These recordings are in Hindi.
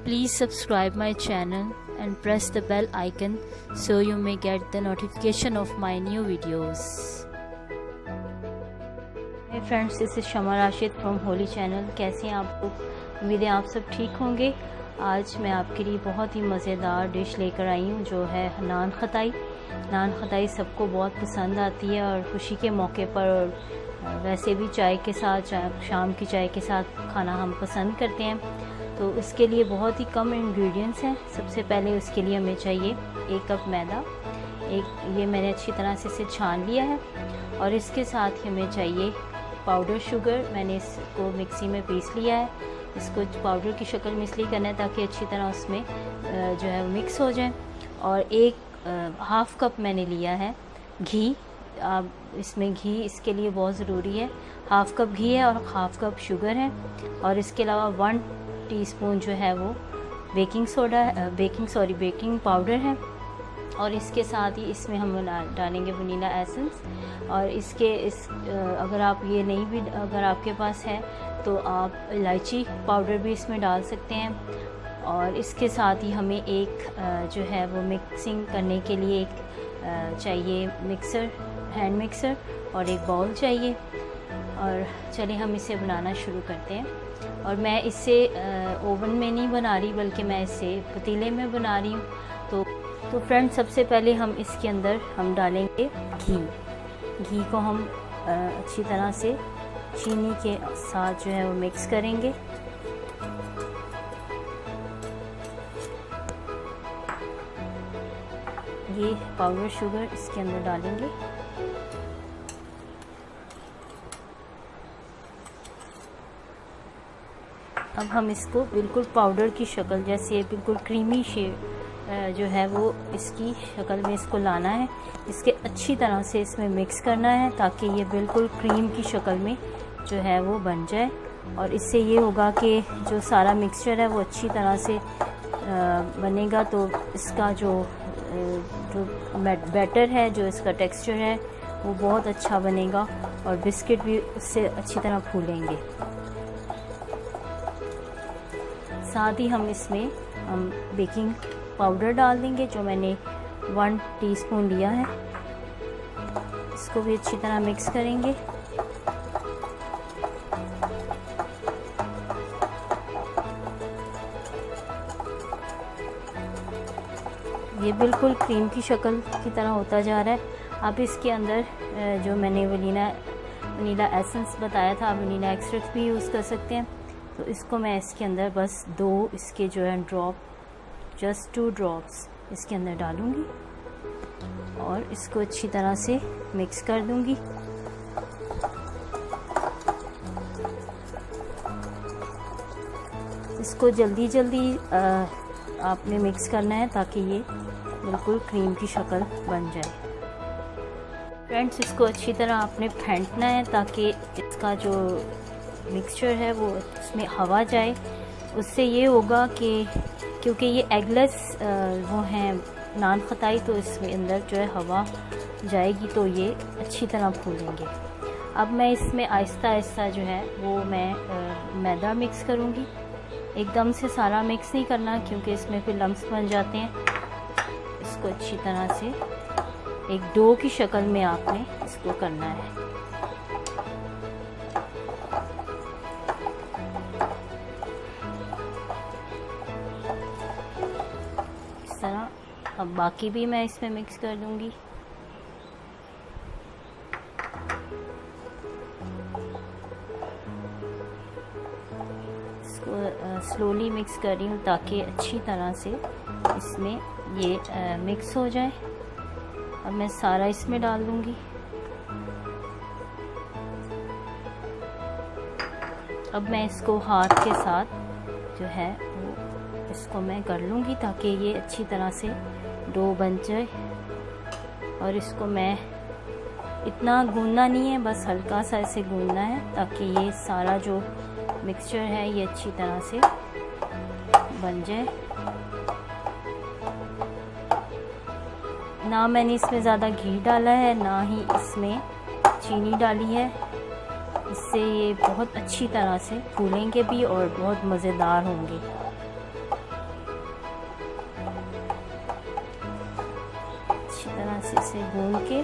Please subscribe my channel and press the bell icon so you may get the notification of my new videos. Hey friends, this is Shama Rashid from Holy Channel. कैसे हैं आप लोग? उम्मीद है आप सब ठीक होंगे। आज मैं आपके लिए बहुत ही मज़ेदार डिश लेकर आई हूँ जो है नान खताई। नान खताई सबको बहुत पसंद आती है और खुशी के मौके पर और वैसे भी चाय के साथ, शाम की चाय के साथ खाना हम पसंद करते हैं। तो इसके लिए बहुत ही कम इंग्रेडिएंट्स हैं। सबसे पहले उसके लिए हमें चाहिए 1 कप मैदा। ये मैंने अच्छी तरह से इसे छान लिया है। और इसके साथ ही हमें चाहिए पाउडर शुगर। मैंने इसको मिक्सी में पीस लिया है। इसको पाउडर की शक्ल में इसलिए करना है ताकि अच्छी तरह उसमें जो है मिक्स हो जाए। और हाफ़ कप मैंने लिया है घी। इसमें घी इसके लिए बहुत ज़रूरी है। हाफ़ कप घी है और हाफ़ कप शुगर है। और इसके अलावा 1 टीस्पून जो है वो बेकिंग पाउडर है। और इसके साथ ही इसमें हम डालेंगे वनीला एसेंस। और अगर आपके पास है तो आप इलायची पाउडर भी इसमें डाल सकते हैं। और इसके साथ ही हमें जो है वो मिक्सिंग करने के लिए चाहिए हैंड मिक्सर और एक बाउल चाहिए। और चलिए हम इसे बनाना शुरू करते हैं। और मैं इसे ओवन में नहीं बना रही बल्कि मैं इसे पतीले में बना रही हूँ। तो फ्रेंड्स, सबसे पहले हम इसके अंदर डालेंगे घी को हम अच्छी तरह से चीनी के साथ जो है वो मिक्स करेंगे। ये पाउडर शुगर इसके अंदर डालेंगे। अब हम इसको बिल्कुल पाउडर की शक्ल, जैसे बिल्कुल क्रीमी जो है वो इसकी शक्ल में इसको लाना है। इसके अच्छी तरह से इसमें मिक्स करना है ताकि ये बिल्कुल क्रीम की शक्ल में जो है वो बन जाए। और इससे ये होगा कि जो सारा मिक्सचर है वो अच्छी तरह से बनेगा। तो इसका जो बैटर है, जो इसका टेक्सचर है वो बहुत अच्छा बनेगा और बिस्किट भी उससे अच्छी तरह फूलेंगे। साथ ही हम इसमें बेकिंग पाउडर डाल देंगे जो मैंने 1 टीस्पून लिया है। इसको भी अच्छी तरह मिक्स करेंगे। ये बिल्कुल क्रीम की शक्ल की तरह होता जा रहा है। अब इसके अंदर जो मैंने वनीला एसेंस बताया था, आप वनीला एक्सट्रैक्ट भी यूज़ कर सकते हैं। तो इसको मैं इसके अंदर बस 2 इसके जो है जस्ट 2 ड्रॉप्स इसके अंदर डालूँगी और इसको अच्छी तरह से मिक्स कर दूँगी। इसको जल्दी आपने मिक्स करना है ताकि ये बिल्कुल क्रीम की शक्ल बन जाए। फ्रेंड्स, इसको अच्छी तरह आपने फेंटना है ताकि इसका जो मिक्सचर है वो उसमें हवा जाए। उससे ये होगा कि क्योंकि ये एगलेस वो हैं नान खताई, तो इसमें अंदर जो है हवा जाएगी तो ये अच्छी तरह फूलेंगे। अब मैं इसमें आहिस्ता जो है वो मैं मैदा मिक्स करूँगी। एकदम से सारा मिक्स नहीं करना क्योंकि इसमें फिर लम्स बन जाते हैं। इसको अच्छी तरह से एक डो की शक्ल में आपने इसको करना है। इस तरह अब बाकी भी मैं इसमें मिक्स कर दूंगी। स्लोली मिक्स कर रही हूँ ताकि अच्छी तरह से इसमें ये मिक्स हो जाए। अब मैं सारा इसमें डाल दूँगी। अब मैं इसको हाथ के साथ जो है वो इसको मैं कर लूँगी ताकि ये अच्छी तरह से डो बन जाए। और इसको मैं इतना गूंदना नहीं है, बस हल्का सा ऐसे गूंदना है ताकि ये सारा जो मिक्सचर है ये अच्छी तरह से बन जाए। ना मैंने इसमें ज़्यादा घी डाला है, ना ही इसमें चीनी डाली है। इससे ये बहुत अच्छी तरह से फूलेंगे भी और बहुत मज़ेदार होंगे। अच्छी तरह से इसे भून के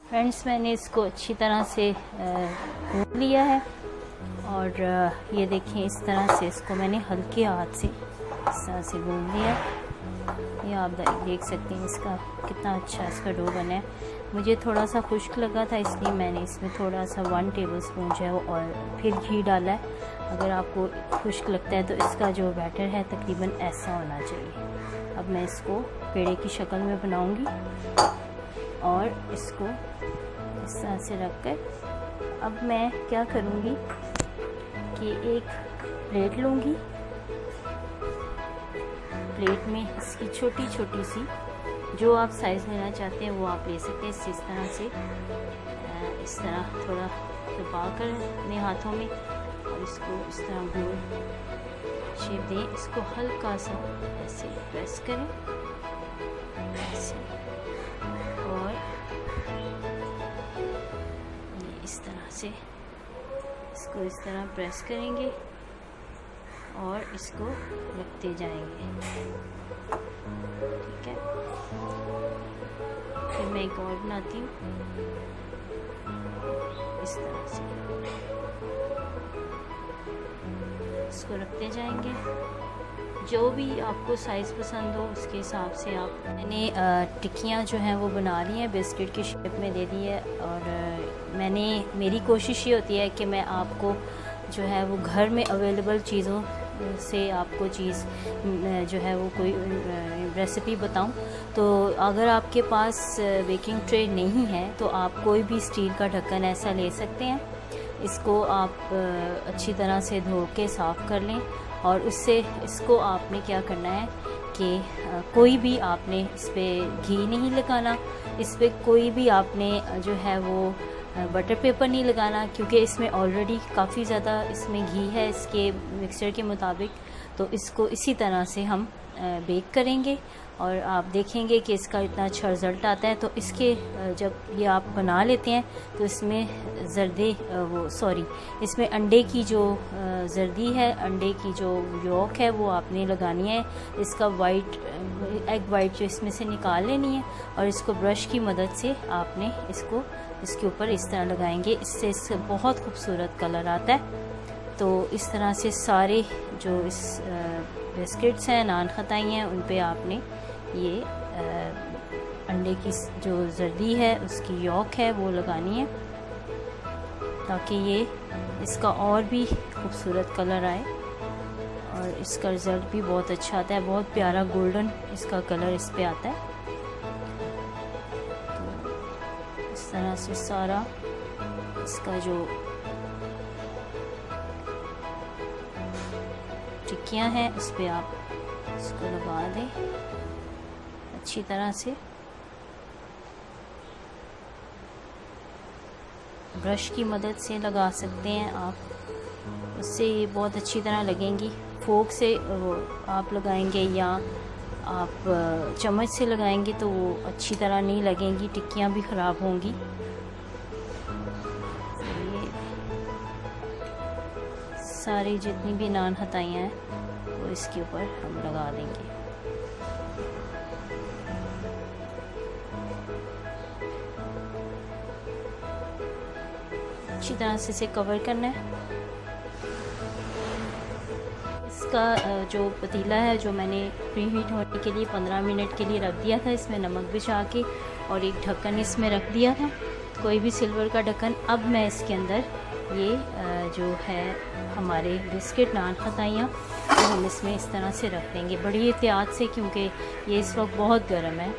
फ्रेंड्स, मैंने इसको अच्छी तरह से भून लिया है। और ये देखिए, इस तरह से इसको मैंने हल्के हाथ से इस तरह से भून लिया। ये आप देख सकते हैं इसका कितना अच्छा इसका डो बना है। मुझे थोड़ा सा खुश्क लगा था, इसलिए मैंने इसमें थोड़ा सा 1 टेबलस्पून जो है वो और फिर घी डाला है। अगर आपको खुश्क लगता है तो इसका जो बैटर है तकरीबन ऐसा होना चाहिए। अब मैं इसको पेड़े की शक्ल में बनाऊंगी और इसको इस तरह से रख कर अब मैं क्या करूंगी कि एक प्लेट लूँगी। प्लेट में इसकी छोटी छोटी सी जो आप साइज़ लेना चाहते हैं वो आप ले सकते हैं। इस तरह से इस तरह थोड़ा दबा कर अपने हाथों में और इसको इस तरह गोल शेप दें। इसको हल्का सा ऐसे प्रेस करें ऐसे, और ये इस तरह से इसको इस तरह प्रेस करेंगे और इसको रखते जाएंगे। ठीक है, फिर मैं एक और बनाती हूँ इस तरह से, इसको रखते जाएंगे। जो भी आपको साइज़ पसंद हो उसके हिसाब से आप। मैंने टिक्कियाँ जो हैं वो बना ली हैं, बिस्किट की शेप में दे दी है। और मेरी कोशिश ये होती है कि मैं आपको जो है वो घर में अवेलेबल चीज़ों से आपको चीज़ जो है वो कोई रेसिपी बताऊं। तो अगर आपके पास बेकिंग ट्रे नहीं है तो आप कोई भी स्टील का ढक्कन ऐसा ले सकते हैं। इसको आप अच्छी तरह से धो के साफ़ कर लें और उससे इसको आपने क्या करना है कि कोई भी आपने इस पर घी नहीं लगाना, इस पर कोई भी आपने जो है वो बटर पेपर नहीं लगाना, क्योंकि इसमें ऑलरेडी काफ़ी ज़्यादा इसमें घी है इसके मिक्सचर के मुताबिक। तो इसको इसी तरह से हम बेक करेंगे और आप देखेंगे कि इसका इतना अच्छा रिज़ल्ट आता है। तो इसके जब ये आप बना लेते हैं तो इसमें इसमें अंडे की जो जर्दी है, अंडे की जो यॉक है वो आपने लगानी है। इसका एग वाइट जो इसमें से निकाल लेनी है और इसको ब्रश की मदद से आपने इसको इसके ऊपर इस तरह लगाएंगे। इससे बहुत खूबसूरत कलर आता है। तो इस तरह से सारे जो इस बिस्किट्स हैं, नान खताई हैं, उन पे आपने ये अंडे की जो जर्दी है उसकी यॉक है वो लगानी है, ताकि ये इसका और भी खूबसूरत कलर आए और इसका रिज़ल्ट भी बहुत अच्छा आता है। बहुत प्यारा गोल्डन इसका कलर इस पे आता है। तो इस तरह से सारा इसका जो टिक्कियाँ हैं उस पर आप इसको लगा दें अच्छी तरह से। ब्रश की मदद से लगा सकते हैं आप, उससे ये बहुत अच्छी तरह लगेंगी। फोक से आप लगाएंगे या आप चम्मच से लगाएंगे तो वो अच्छी तरह नहीं लगेंगी, टिक्कियाँ भी ख़राब होंगी। ये सारी जितनी भी नान खताइयाँ हैं वो इसके ऊपर हम लगा देंगे। अच्छी तरह से इसे कवर करना है। इसका जो पतीला है जो मैंने प्री हीट होने के लिए 15 मिनट के लिए रख दिया था, इसमें नमक बिछा के और एक ढक्कन इसमें रख दिया था, कोई भी सिल्वर का ढक्कन। अब मैं इसके अंदर ये जो है हमारे बिस्किट नान खताइयाँ तो हम इसमें इस तरह से रख देंगे बड़ी एहतियात से, क्योंकि ये इस वक्त बहुत गर्म है।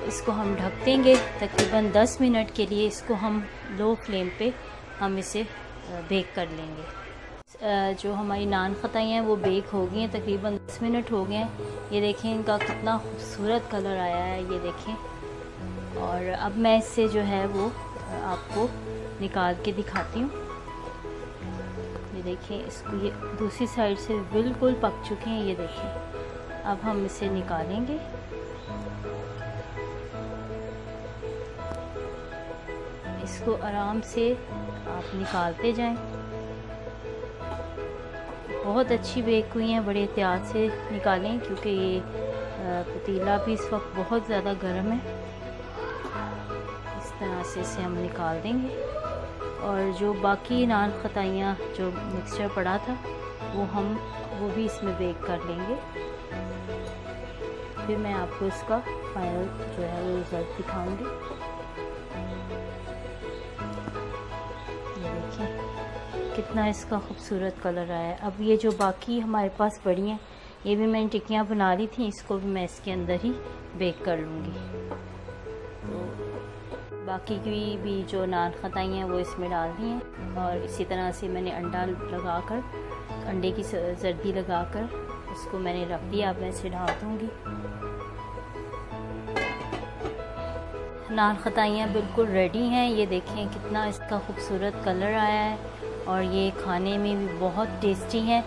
इसको हम ढक देंगे तकरीबन 10 मिनट के लिए। इसको हम लो फ्लेम पे हम इसे बेक कर लेंगे। जो हमारी नान खताइयाँ हैं वो बेक हो गई हैं, तकरीबन 10 मिनट हो गए हैं। ये देखें इनका कितना खूबसूरत कलर आया है, ये देखें। और अब मैं इससे जो है वो आपको निकाल के दिखाती हूँ। ये देखें, इसको ये दूसरी साइड से बिल्कुल पक चुके हैं, ये देखें। अब हम इसे निकालेंगे। इसको आराम से आप निकालते जाएं। बहुत अच्छी बेक हुई हैं। बड़े एहतियात से निकालें क्योंकि ये पतीला भी इस वक्त बहुत ज़्यादा गर्म है। इस तरह से इसे हम निकाल देंगे और जो बाकी नान खताइयाँ जो मिक्सचर पड़ा था वो भी इसमें बेक कर लेंगे। फिर मैं आपको इसका फाइनल जो है वो रिज़ल्ट दिखाऊंगी। ये देखिए कितना इसका खूबसूरत कलर आया है। अब ये जो बाकी हमारे पास पड़ी हैं ये भी मैंने टिक्कियाँ बना ली थी, इसको भी मैं इसके अंदर ही बेक कर लूँगी। तो बाकी की भी जो नान खताई हैं वो इसमें डाल दी हैं और इसी तरह से मैंने अंडे की जर्दी लगाकर उसको मैंने रख दिया। अब मैं इसे ढाल दूँगी। नान खताइयाँ बिल्कुल रेडी हैं। ये देखें कितना इसका खूबसूरत कलर आया है और ये खाने में भी बहुत टेस्टी है।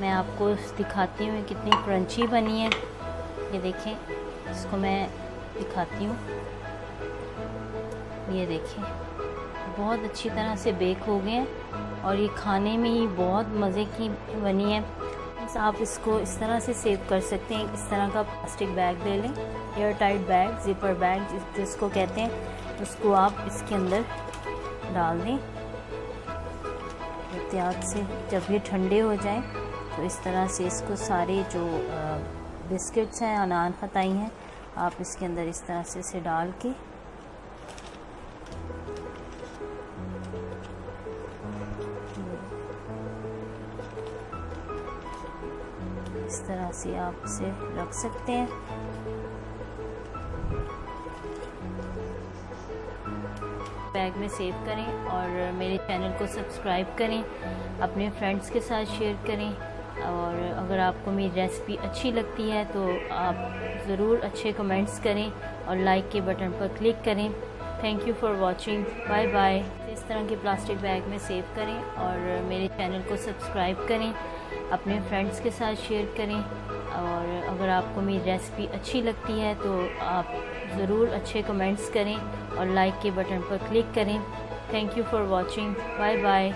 मैं आपको दिखाती हूँ कितनी क्रंची बनी है। ये देखें, इसको मैं दिखाती हूँ। ये देखें बहुत अच्छी तरह से बेक हो गए हैं और ये खाने में ही बहुत मज़े की बनी है। आप इसको इस तरह से सेव कर सकते हैं। इस तरह का प्लास्टिक बैग ले लें, air tight bag, zipper bag जिसको कहते हैं, उसको आप इसके अंदर डाल दें एहतियात से। जब ये ठंडे हो जाएं तो इस तरह से इसको सारे जो बिस्किट्स हैं, नान खताई हैं, आप इसके अंदर इस तरह से इसे डाल के इस तरह से आप इसे रख सकते हैं। बैग में सेव करें और मेरे चैनल को सब्सक्राइब करें, अपने फ्रेंड्स के साथ शेयर करें और अगर आपको मेरी रेसिपी अच्छी लगती है तो आप ज़रूर अच्छे कमेंट्स करें और लाइक के बटन पर क्लिक करें। Thank you for watching. Bye bye. इस तरह के प्लास्टिक बैग में सेव करें और मेरे चैनल को सब्सक्राइब करें, अपने फ्रेंड्स के साथ शेयर करें और अगर आपको मेरी रेसिपी अच्छी लगती है तो आप ज़रूर अच्छे कमेंट्स करें और लाइक के बटन पर क्लिक करें। Thank you for watching. Bye bye.